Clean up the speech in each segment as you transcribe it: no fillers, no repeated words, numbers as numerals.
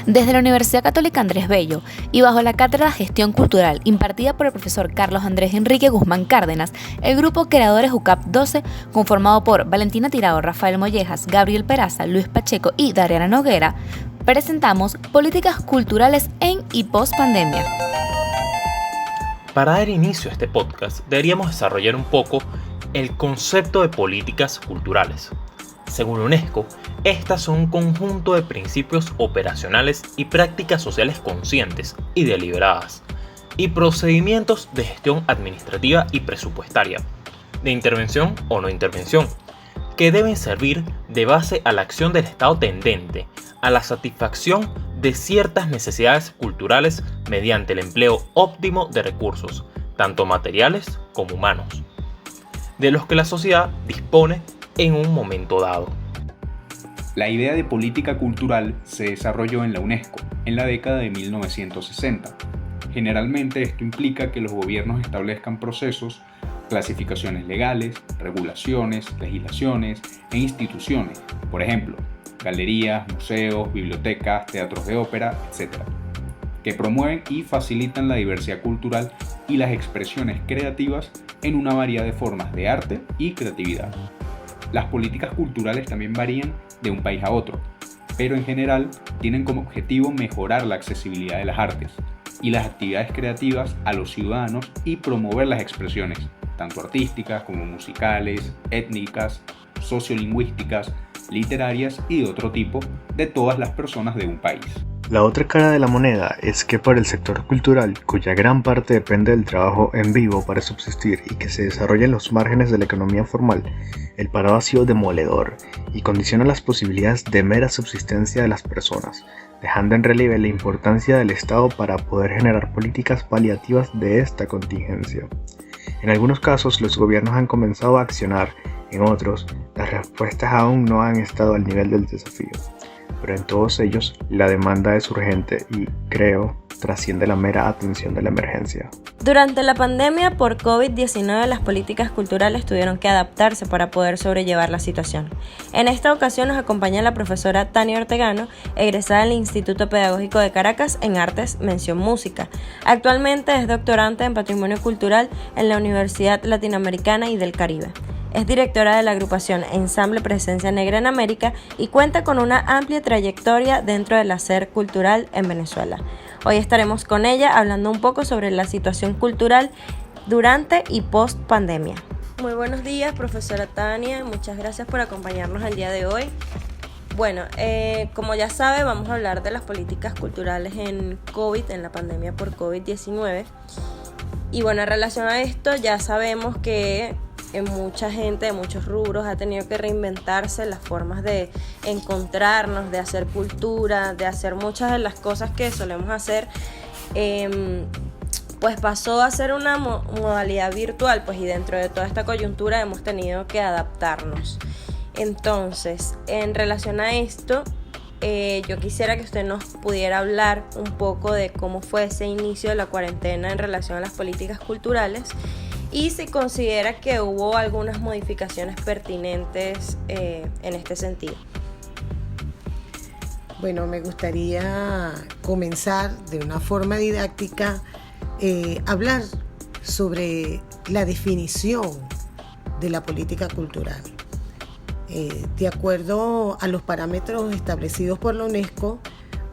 Desde la Universidad Católica Andrés Bello y bajo la cátedra de Gestión Cultural impartida por el profesor Carlos Andrés Enrique Guzmán Cárdenas, el grupo Creadores UCAP 12, conformado por Valentina Tirado, Rafael Mollejas, Gabriel Peraza, Luis Pacheco y Dariana Noguera, presentamos políticas culturales en y post pandemia. Para dar inicio a este podcast, deberíamos desarrollar un poco el concepto de políticas culturales. Según UNESCO, estas son un conjunto de principios operacionales y prácticas sociales conscientes y deliberadas, y procedimientos de gestión administrativa y presupuestaria, de intervención o no intervención, que deben servir de base a la acción del Estado tendente a la satisfacción de ciertas necesidades culturales mediante el empleo óptimo de recursos, tanto materiales como humanos, de los que la sociedad dispone en un momento dado. La idea de política cultural se desarrolló en la UNESCO en la década de 1960. Generalmente esto implica que los gobiernos establezcan procesos, clasificaciones legales, regulaciones, legislaciones e instituciones, por ejemplo, galerías, museos, bibliotecas, teatros de ópera, etc., que promueven y facilitan la diversidad cultural y las expresiones creativas en una variedad de formas de arte y creatividad. Las políticas culturales también varían de un país a otro, pero en general tienen como objetivo mejorar la accesibilidad de las artes y las actividades creativas a los ciudadanos y promover las expresiones, tanto artísticas como musicales, étnicas, sociolingüísticas, literarias y de otro tipo de todas las personas de un país. La otra cara de la moneda es que para el sector cultural, cuya gran parte depende del trabajo en vivo para subsistir y que se desarrolla en los márgenes de la economía formal, el paro ha sido demoledor y condiciona las posibilidades de mera subsistencia de las personas, dejando en relieve la importancia del Estado para poder generar políticas paliativas de esta contingencia. En algunos casos, los gobiernos han comenzado a accionar, en otros, las respuestas aún no han estado al nivel del desafío. Pero en todos ellos, la demanda es urgente y, creo, trasciende la mera atención de la emergencia. Durante la pandemia por COVID-19, las políticas culturales tuvieron que adaptarse para poder sobrellevar la situación. En esta ocasión nos acompaña la profesora Tania Ortegano, egresada del Instituto Pedagógico de Caracas en Artes, mención Música. Actualmente es doctorante en Patrimonio Cultural en la Universidad Latinoamericana y del Caribe. Es directora de la agrupación Ensamble Presencia Negra en América y cuenta con una amplia trayectoria dentro del hacer cultural en Venezuela. Hoy estaremos con ella hablando un poco sobre la situación cultural durante y post pandemia. Muy buenos días, profesora Tania. Muchas gracias por acompañarnos el día de hoy. Bueno, como ya sabe, vamos a hablar de las políticas culturales en la pandemia por COVID-19. Y bueno, en relación a esto, ya sabemos que mucha gente de muchos rubros ha tenido que reinventarse las formas de encontrarnos, de hacer cultura, de hacer muchas de las cosas que solemos hacer, pues pasó a ser una modalidad virtual, pues, y dentro de toda esta coyuntura hemos tenido que adaptarnos. Entonces, en relación a esto, yo quisiera que usted nos pudiera hablar un poco de cómo fue ese inicio de la cuarentena en relación a las políticas culturales y si considera que hubo algunas modificaciones pertinentes en este sentido. Bueno, me gustaría comenzar de una forma didáctica, hablar sobre la definición de la política cultural. De acuerdo a los parámetros establecidos por la UNESCO,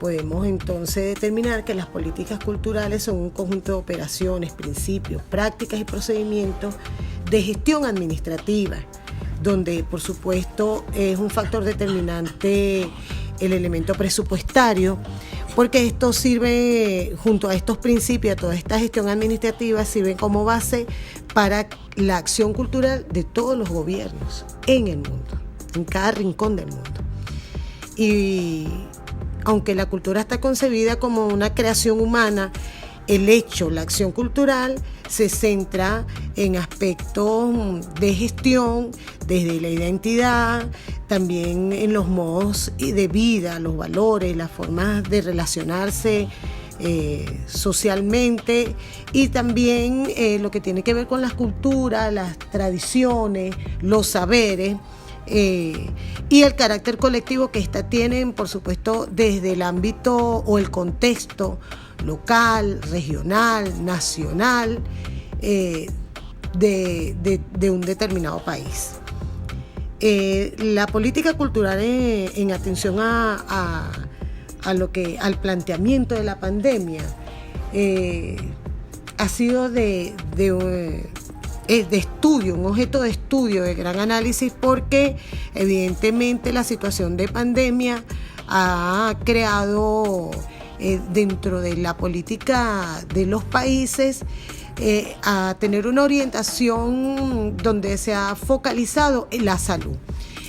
podemos entonces determinar que las políticas culturales son un conjunto de operaciones, principios, prácticas y procedimientos de gestión administrativa, donde por supuesto es un factor determinante el elemento presupuestario, porque esto sirve, junto a estos principios, a toda esta gestión administrativa, sirven como base para la acción cultural de todos los gobiernos en el mundo, en cada rincón del mundo. Y aunque la cultura está concebida como una creación humana, la acción cultural se centra en aspectos de gestión, desde la identidad, también en los modos de vida, los valores, las formas de relacionarse socialmente, y también lo que tiene que ver con las culturas, las tradiciones, los saberes, y el carácter colectivo que ésta tienen, por supuesto, desde el ámbito o el contexto local, regional, nacional, de un determinado país. La política cultural en atención al planteamiento de la pandemia ha sido de estudio, un objeto de estudio, de gran análisis, porque evidentemente la situación de pandemia ha creado dentro de la política de los países a tener una orientación donde se ha focalizado en la salud.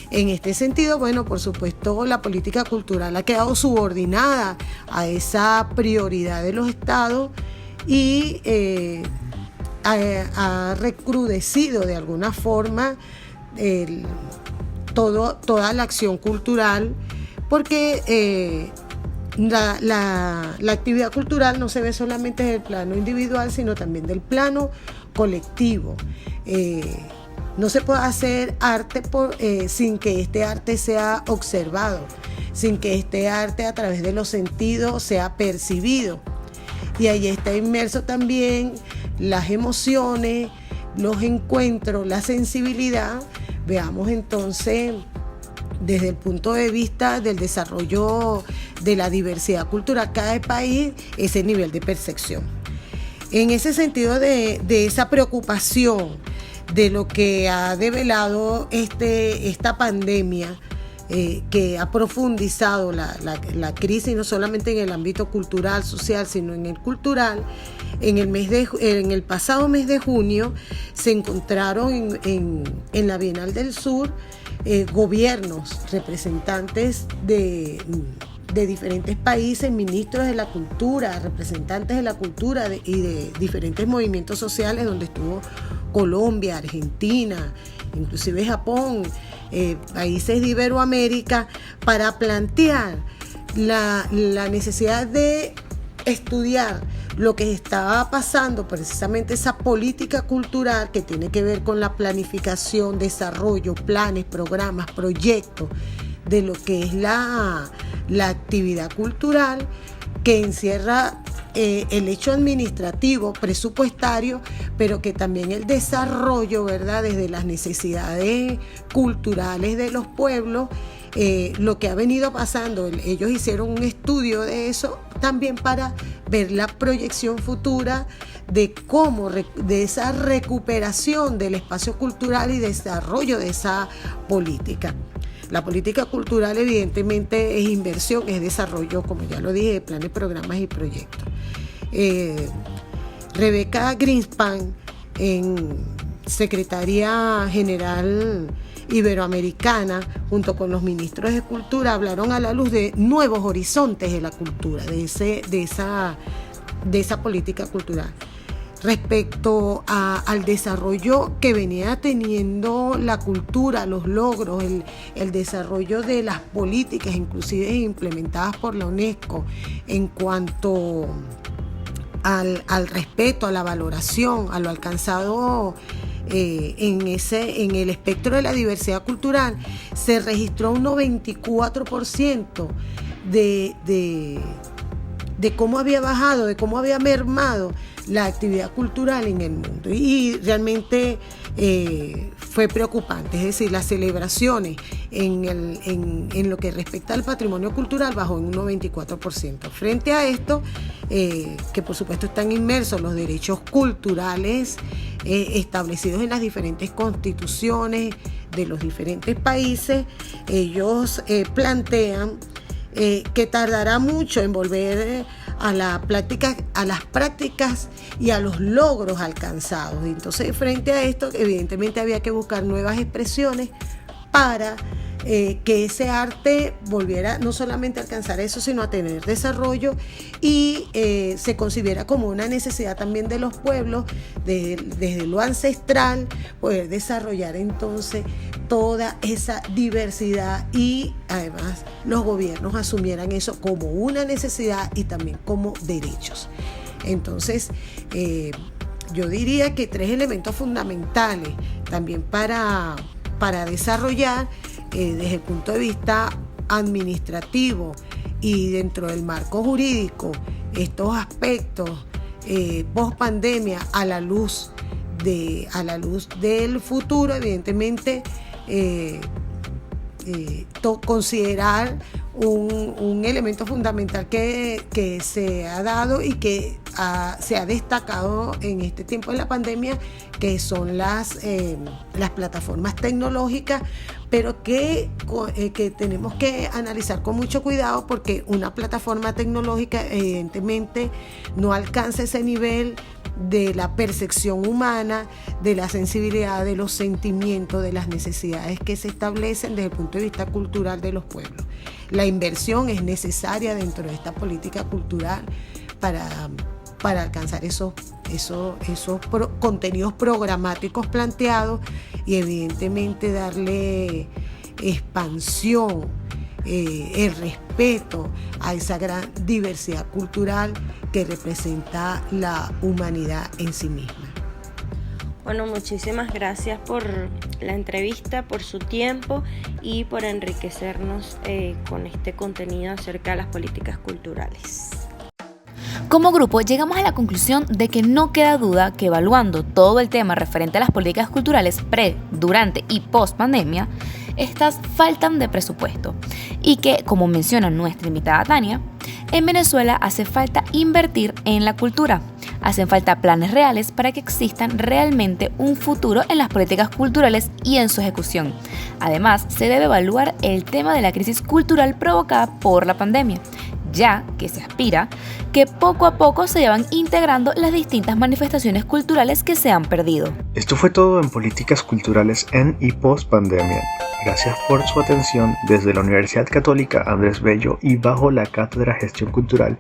En este sentido, bueno, por supuesto, la política cultural ha quedado subordinada a esa prioridad de los estados y ha recrudecido de alguna forma toda la acción cultural, porque la actividad cultural no se ve solamente desde el plano individual, sino también del plano colectivo. No se puede hacer arte sin que este arte sea observado, sin que este arte a través de los sentidos sea percibido. Y ahí está inmerso también las emociones, los encuentros, la sensibilidad. Veamos entonces desde el punto de vista del desarrollo de la diversidad cultural cada país, ese nivel de percepción. En ese sentido de esa preocupación de lo que ha develado esta pandemia, que ha profundizado la crisis no solamente en el ámbito cultural, social, sino en el cultural. En el pasado mes de junio se encontraron en la Bienal del Sur gobiernos, representantes de diferentes países, ministros de la cultura, representantes de la cultura y de diferentes movimientos sociales, donde estuvo Colombia, Argentina, inclusive Japón, países de Iberoamérica, para plantear la necesidad de estudiar lo que estaba pasando, precisamente esa política cultural que tiene que ver con la planificación, desarrollo, planes, programas, proyectos de lo que es la actividad cultural, que encierra el hecho administrativo, presupuestario, pero que también el desarrollo, ¿verdad?, desde las necesidades culturales de los pueblos, lo que ha venido pasando. Ellos hicieron un estudio de eso también para ver la proyección futura de cómo, de esa recuperación del espacio cultural y desarrollo de esa política. La política cultural evidentemente es inversión, es desarrollo, como ya lo dije, de planes, programas y proyectos. Rebeca Greenspan, secretaria general iberoamericana, junto con los ministros de Cultura, hablaron a la luz de nuevos horizontes de la cultura, de esa política cultural. Respecto al desarrollo que venía teniendo la cultura, los logros, el desarrollo de las políticas, inclusive implementadas por la UNESCO, en cuanto al respeto, a la valoración, a lo alcanzado en el espectro de la diversidad cultural, se registró un 94% de cómo había bajado, de cómo había mermado la actividad cultural en el mundo. Y realmente fue preocupante, es decir, las celebraciones en lo que respecta al patrimonio cultural bajó en un 94%. Frente a esto, que por supuesto están inmersos los derechos culturales establecidos en las diferentes constituciones de los diferentes países, ellos plantean que tardará mucho en volver a las prácticas y a los logros alcanzados. Entonces, frente a esto, evidentemente había que buscar nuevas expresiones para que ese arte volviera no solamente a alcanzar eso, sino a tener desarrollo y se concibiera como una necesidad también de los pueblos, desde lo ancestral, poder desarrollar entonces toda esa diversidad y además los gobiernos asumieran eso como una necesidad y también como derechos. Entonces, yo diría que 3 elementos fundamentales también para para desarrollar desde el punto de vista administrativo y dentro del marco jurídico estos aspectos post pandemia a la luz del futuro, evidentemente considerar un elemento fundamental que se ha dado y que se ha destacado en este tiempo de la pandemia, que son las plataformas tecnológicas, pero que tenemos que analizar con mucho cuidado, porque una plataforma tecnológica evidentemente no alcanza ese nivel de la percepción humana, de la sensibilidad, de los sentimientos, de las necesidades que se establecen desde el punto de vista cultural de los pueblos. La inversión es necesaria dentro de esta política cultural para alcanzar esos contenidos programáticos planteados y evidentemente darle expansión, el respeto a esa gran diversidad cultural que representa la humanidad en sí misma. Bueno, muchísimas gracias por la entrevista, por su tiempo y por enriquecernos con este contenido acerca de las políticas culturales. Como grupo llegamos a la conclusión de que no queda duda que evaluando todo el tema referente a las políticas culturales pre, durante y post pandemia, estas faltan de presupuesto y que, como menciona nuestra invitada Tania, en Venezuela hace falta invertir en la cultura. Hacen falta planes reales para que existan realmente un futuro en las políticas culturales y en su ejecución. Además, se debe evaluar el tema de la crisis cultural provocada por la pandemia, ya que se aspira que poco a poco se vayan integrando las distintas manifestaciones culturales que se han perdido. Esto fue todo en Políticas Culturales en y post pandemia. Gracias por su atención desde la Universidad Católica Andrés Bello y bajo la Cátedra Gestión Cultural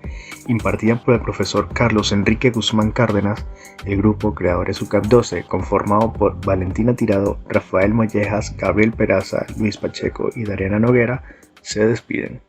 impartida por el profesor Carlos Enrique Guzmán Cárdenas. El grupo Creadores UCAP 12, conformado por Valentina Tirado, Rafael Mollejas, Gabriel Peraza, Luis Pacheco y Dariana Noguera, se despiden.